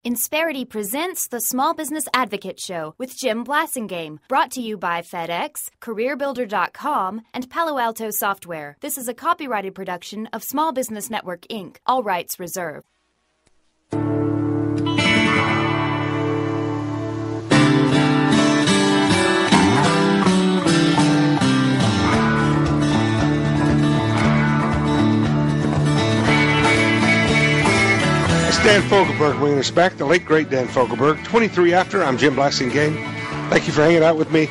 Insperity presents the Small Business Advocate Show with Jim Blasingame, brought to you by FedEx, CareerBuilder.com, and Palo Alto Software. This is a copyrighted production of Small Business Network, Inc., all rights reserved. Dan Fogelberg bringing us back, the late, great Dan Fogelberg. 23 after, I'm Jim Blasingame. Thank you for hanging out with me.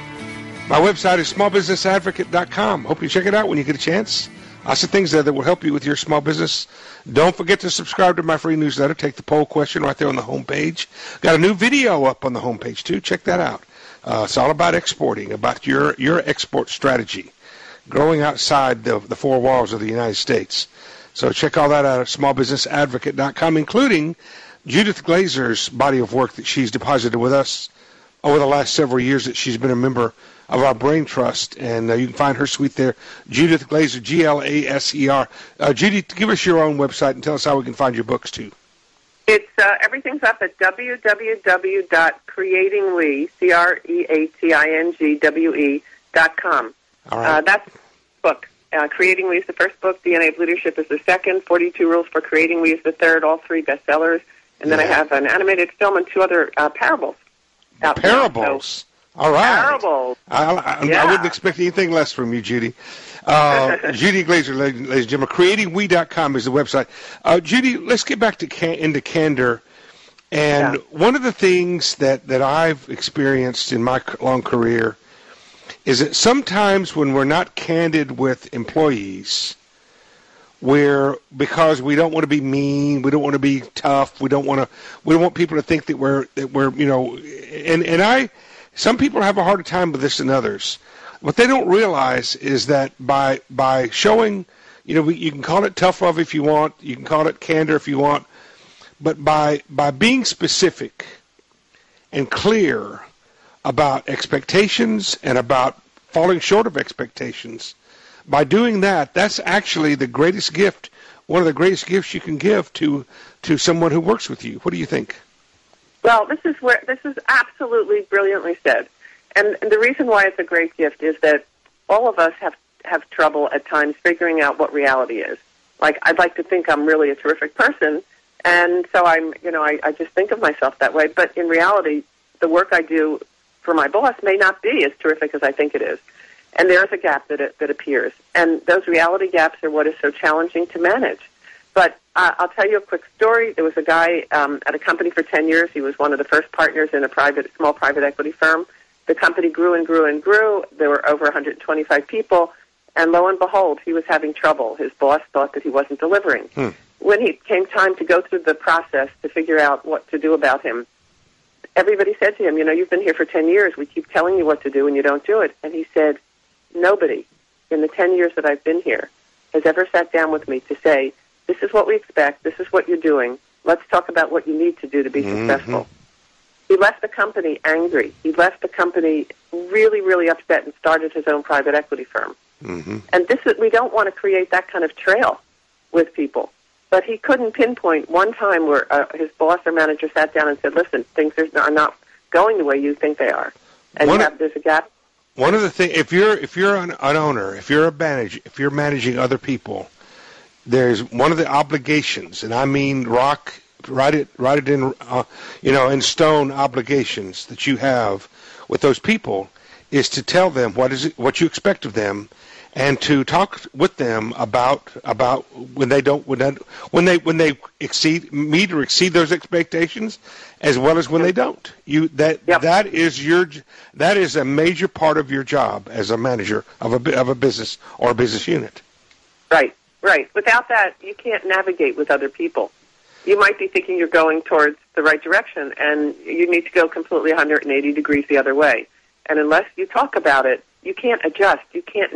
My website is smallbusinessadvocate.com. Hope you check it out when you get a chance. Lots of things there that will help you with your small business. Don't forget to subscribe to my free newsletter. Take the poll question right there on the homepage. Got a new video up on the homepage, too. Check that out. It's all about exporting, about your export strategy, growing outside the four walls of the United States. So check all that out at smallbusinessadvocate.com, including Judith Glaser's body of work that she's deposited with us over the last several years that she's been a member of our Brain Trust. And you can find her suite there, Judith Glaser, Glaser. Judy, give us your own website and tell us how we can find your books, too. It's everything's up at www.creatingwe.com. All right. That's the book. Creating We is the first book. DNA of Leadership is the second. 42 Rules for Creating We is the third. All three bestsellers. And then I have an animated film and two other parables. Parables? So, all right. Parables. I wouldn't expect anything less from you, Judy. Judy Glaser, ladies and gentlemen. CreatingWe.com is the website. Judy, let's get back to into candor. And one of the things that I've experienced in my long career is that sometimes when we're not candid with employees, because we don't want to be mean, we don't want to be tough, we don't want people to think that we're some people have a harder time with this than others. What they don't realize is that by showing, you can call it tough love if you want, you can call it candor if you want, but by being specific and clear about expectations and about falling short of expectations. By doing that, that's actually the greatest gift, one of the greatest gifts you can give to someone who works with you. What do you think? Well, this is absolutely brilliantly said. And the reason why it's a great gift is that all of us have trouble at times figuring out what reality is. Like, I'd like to think I'm really a terrific person, and so I just think of myself that way. But in reality, the work I do for my boss may not be as terrific as I think it is. And there's a gap that appears. And those reality gaps are what is so challenging to manage. But I'll tell you a quick story. There was a guy at a company for 10 years. He was one of the first partners in a small private equity firm. The company grew and grew and grew. There were over 125 people. And lo and behold, he was having trouble. His boss thought that he wasn't delivering. When it came time to go through the process to figure out what to do about him, everybody said to him, you've been here for 10 years. We keep telling you what to do, and you don't do it. And he said, nobody in the 10 years that I've been here has ever sat down with me to say, this is what we expect, this is what you're doing, let's talk about what you need to do to be successful. He left the company angry. He left the company really, really upset and started his own private equity firm. And we don't want to create that kind of trail with people. But he couldn't pinpoint one time where his boss or manager sat down and said, listen, things are not going the way you think they are. And there's a gap. One of the things, if you're an owner, if you're if you're managing other people, there's one of the obligations, and I mean write it in in stone obligations that you have with those people, is to tell them what you expect of them, and to talk with them about when they meet or exceed those expectations, as well as when they don't. That is a major part of your job as a manager of a business or a business unit. Right. Without that, you can't navigate with other people. You might be thinking you're going towards the right direction, and you need to go completely 180 degrees the other way. And unless you talk about it, you can't adjust. You can't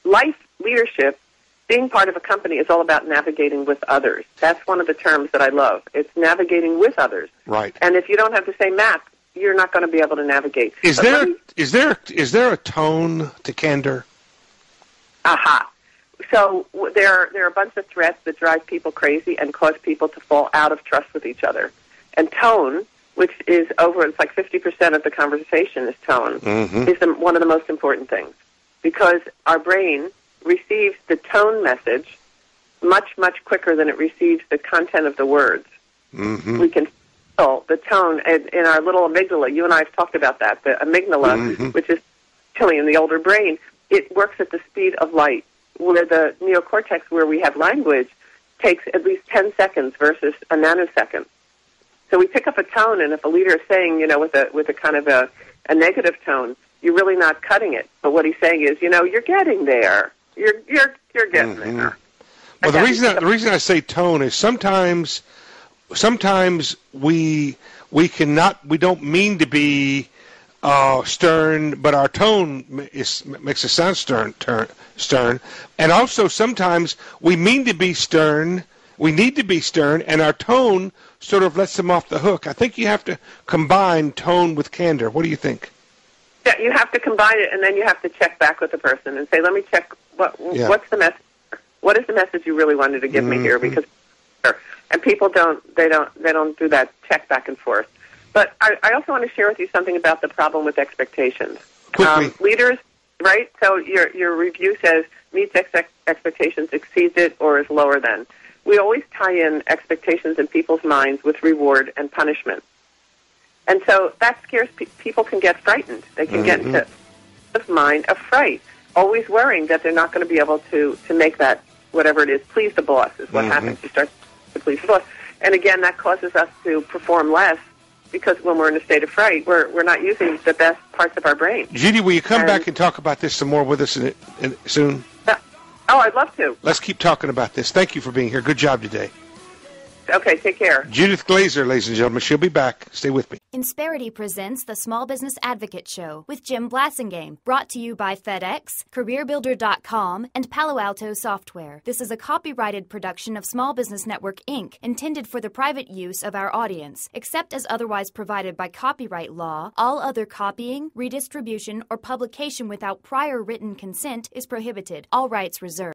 life leadership, being part of a company is all about navigating with others. That's one of the terms that I love. It's navigating with others. Right. And if you don't have the same map, you're not going to be able to navigate. Is there a tone to candor? Aha. So there are a bunch of threats that drive people crazy and cause people to fall out of trust with each other. And tone, which is it's like 50% of the conversation is tone, is one of the most important things. Because our brain receives the tone message much, much quicker than it receives the content of the words. We can feel the tone in our little amygdala. You and I have talked about that. The amygdala, which is actually in the older brain, it works at the speed of light, where the neocortex, where we have language, takes at least 10 seconds versus a nanosecond. So we pick up a tone, and if a leader is saying, with a kind of a negative tone, you're really not cutting it. But what he's saying is, you're getting there. You're getting there. Well, the reason I say tone is sometimes we don't mean to be stern, but our tone makes us sound stern, and also sometimes we mean to be stern. We need to be stern, and our tone sort of lets them off the hook. I think you have to combine tone with candor. What do you think? Yeah, you have to combine it, and then you have to check back with the person and say, "Let me check. What's the message? What is the message you really wanted to give me here?" Because, and people don't do that check back and forth. But I also want to share with you something about the problem with expectations. Leaders, right? So your review says meets expectations, exceeds it, or is lower than. We always tie in expectations in people's minds with reward and punishment. And so that scares people can get frightened. They can get into a mind of fright, always worrying that they're not going to be able to make that, whatever it is, please the boss is what happens. You start to please the boss. And again, that causes us to perform less because when we're in a state of fright, we're not using the best parts of our brain. Judy, will you come back and talk about this some more with us soon? Oh, I'd love to. Let's keep talking about this. Thank you for being here. Good job today. Okay, take care. Judith Glaser, ladies and gentlemen. She'll be back. Stay with me. Insperity presents the Small Business Advocate Show with Jim Blasingame, brought to you by FedEx, CareerBuilder.com, and Palo Alto Software. This is a copyrighted production of Small Business Network, Inc., intended for the private use of our audience. Except as otherwise provided by copyright law, all other copying, redistribution, or publication without prior written consent is prohibited. All rights reserved.